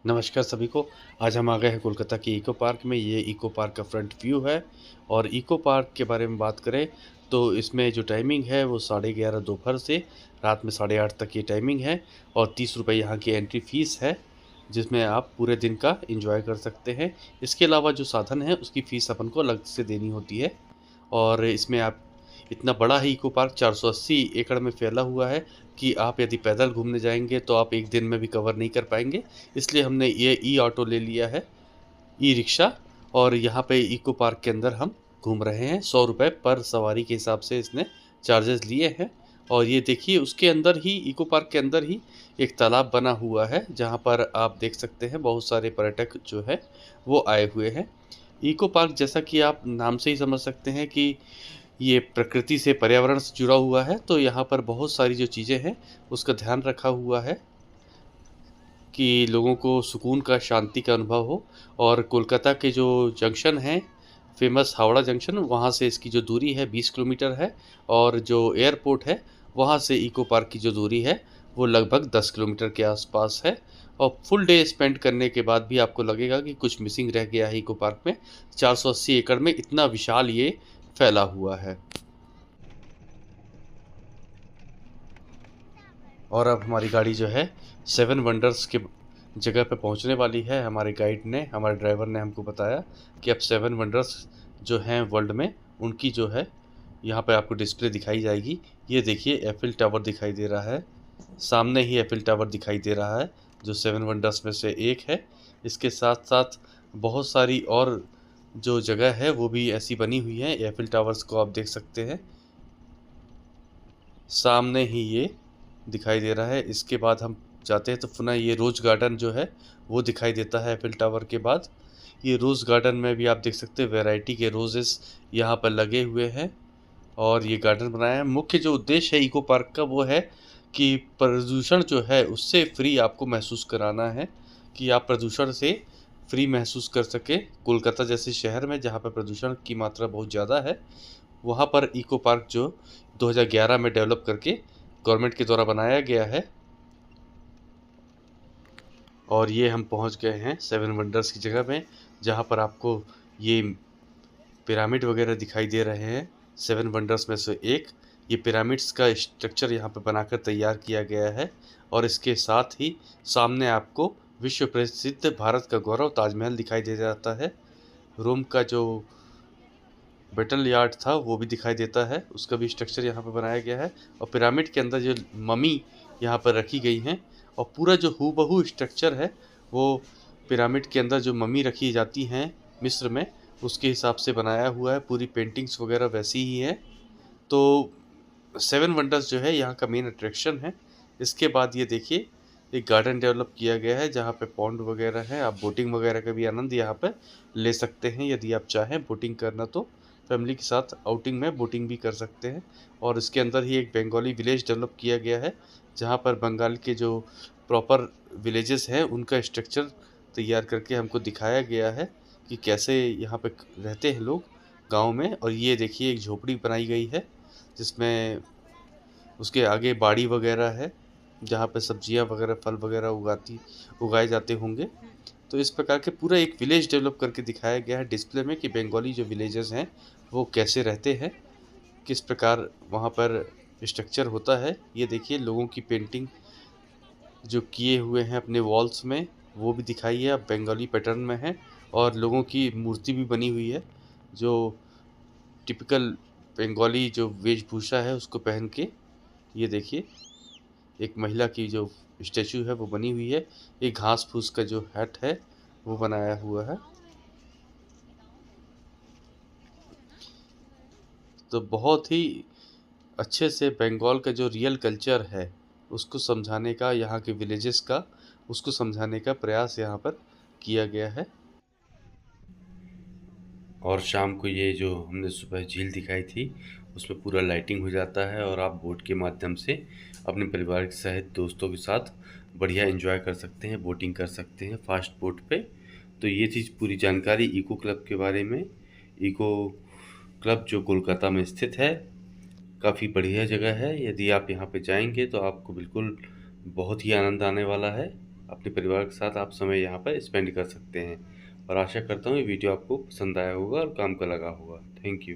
नमस्कार सभी को। आज हम आ गए हैं कोलकाता के इको पार्क में। ये इको पार्क का फ्रंट व्यू है और इको पार्क के बारे में बात करें तो इसमें जो टाइमिंग है वो 11:30 दोपहर से रात में 8:30 तक ये टाइमिंग है और 30 रुपये यहाँ की एंट्री फ़ीस है, जिसमें आप पूरे दिन का एंजॉय कर सकते हैं। इसके अलावा जो साधन है उसकी फ़ीस अपन को अलग से देनी होती है और इसमें आप इतना बड़ा है इको पार्क 480 एकड़ में फैला हुआ है कि आप यदि पैदल घूमने जाएँगे तो आप एक दिन में भी कवर नहीं कर पाएँगे। इसलिए हमने ये ई-ऑटो ले लिया है, ई-रिक्शा, और यहाँ पे इको पार्क के अंदर हम घूम रहे हैं। ₹100 पर सवारी के हिसाब से इसने चार्जेज़ लिए हैं। और ये देखिए उसके अंदर ही, इको पार्क के अंदर ही एक तालाब बना हुआ है, जहाँ पर आप देख सकते हैं बहुत सारे पर्यटक जो है वो आए हुए हैं। इको पार्क, जैसा कि आप नाम से ही समझ सकते हैं कि ये प्रकृति से, पर्यावरण से जुड़ा हुआ है, तो यहाँ पर बहुत सारी जो चीज़ें हैं उसका ध्यान रखा हुआ है कि लोगों को सुकून का, शांति का अनुभव हो। और कोलकाता के जो जंक्शन हैं, फ़ेमस हावड़ा जंक्शन, वहाँ से इसकी जो दूरी है 20 किलोमीटर है और जो एयरपोर्ट है वहाँ से इको पार्क की जो दूरी है वो लगभग 10 किलोमीटर के आसपास है। और फुल डे स्पेंड करने के बाद भी आपको लगेगा कि कुछ मिसिंग रह गया है इको पार्क में। 480 एकड़ में इतना विशाल ये फैला हुआ है। और अब हमारी गाड़ी जो है 7 वंडर्स के जगह पे पहुंचने वाली है। हमारे गाइड ने, हमारे ड्राइवर ने हमको बताया कि अब 7 वंडर्स जो हैं वर्ल्ड में, उनकी जो है यहाँ पे आपको डिस्प्ले दिखाई जाएगी। ये देखिए एफिल टावर दिखाई दे रहा है, सामने ही एफिल टावर दिखाई दे रहा है जो 7 वंडर्स में से एक है। इसके साथ साथ बहुत सारी और जो जगह है वो भी ऐसी बनी हुई है। एफिल टावर्स को आप देख सकते हैं, सामने ही ये दिखाई दे रहा है। इसके बाद हम जाते हैं तो पुनः ये रोज़ गार्डन जो है वो दिखाई देता है एफिल टावर के बाद। ये रोज़ गार्डन में भी आप देख सकते हैं वैरायटी के रोजेस यहाँ पर लगे हुए हैं और ये गार्डन बनाया है। मुख्य जो उद्देश्य है इको पार्क का वो है कि प्रदूषण जो है उससे फ्री आपको महसूस कराना है, कि आप प्रदूषण से फ्री महसूस कर सकें। कोलकाता जैसे शहर में जहाँ पर प्रदूषण की मात्रा बहुत ज़्यादा है, वहाँ पर इको पार्क जो 2011 में डेवलप करके गवर्नमेंट के द्वारा बनाया गया है। और ये हम पहुँच गए हैं 7 वंडर्स की जगह में, जहाँ पर आपको ये पिरामिड वगैरह दिखाई दे रहे हैं। 7 वंडर्स में से एक ये पिरामिड्स का स्ट्रक्चर यहाँ पे बनाकर तैयार किया गया है। और इसके साथ ही सामने आपको विश्व प्रसिद्ध भारत का गौरव ताजमहल दिखाई दे जाता है। रोम का जो बैटल यार्ड था वो भी दिखाई देता है, उसका भी स्ट्रक्चर यहाँ पे बनाया गया है। और पिरामिड के अंदर जो ममी यहाँ पर रखी गई हैं, और पूरा जो हूबहू स्ट्रक्चर है वो पिरामिड के अंदर जो ममी रखी जाती हैं मिस्र में, उसके हिसाब से बनाया हुआ है। पूरी पेंटिंग्स वगैरह वैसी ही है। तो 7 वंडर्स जो है यहाँ का मेन अट्रैक्शन है। इसके बाद ये देखिए एक गार्डन डेवलप किया गया है जहाँ पे पॉन्ड वगैरह है। आप बोटिंग वगैरह का भी आनंद यहाँ पे ले सकते हैं। यदि आप चाहें बोटिंग करना तो फैमिली के साथ आउटिंग में बोटिंग भी कर सकते हैं। और इसके अंदर ही एक बंगाली विलेज डेवलप किया गया है, जहाँ पर बंगाल के जो प्रॉपर विलेजेस हैं उनका स्ट्रक्चर तैयार करके हमको दिखाया गया है कि कैसे यहाँ पे रहते हैं लोग गाँव में। और ये देखिए एक झोपड़ी बनाई गई है जिसमें उसके आगे बाड़ी वगैरह है, जहाँ पे सब्जियाँ वगैरह, फल वगैरह उगाए जाते होंगे। तो इस प्रकार के पूरा एक विलेज डेवलप करके दिखाया गया है डिस्प्ले में कि बंगाली जो विलेजेस हैं वो कैसे रहते हैं, किस प्रकार वहाँ पर स्ट्रक्चर होता है। ये देखिए लोगों की पेंटिंग जो किए हुए हैं अपने वॉल्स में, वो भी दिखाई है, अब बंगाली पैटर्न में है। और लोगों की मूर्ति भी बनी हुई है जो टिपिकल बंगाली जो वेशभूषा है उसको पहन के। ये देखिए एक महिला की जो स्टैचू है वो बनी हुई है। एक घास फूस का जो हैट है वो बनाया हुआ है। तो बहुत ही अच्छे से बंगाल का जो रियल कल्चर है उसको समझाने का, यहाँ के विलेजेस का उसको समझाने का प्रयास यहाँ पर किया गया है। और शाम को ये जो हमने सुबह झील दिखाई थी उसमें पूरा लाइटिंग हो जाता है और आप बोट के माध्यम से अपने परिवार के सहित दोस्तों के साथ बढ़िया एंजॉय कर सकते हैं, बोटिंग कर सकते हैं फास्ट बोट पे। तो ये थी पूरी जानकारी इको क्लब के बारे में। इको क्लब जो कोलकाता में स्थित है, काफ़ी बढ़िया जगह है। यदि आप यहाँ पे जाएंगे तो आपको बिल्कुल बहुत ही आनंद आने वाला है। अपने परिवार के साथ आप समय यहाँ पर स्पेंड कर सकते हैं। और आशा करता हूँ ये वीडियो आपको पसंद आया होगा और काम का लगा होगा। Thank you.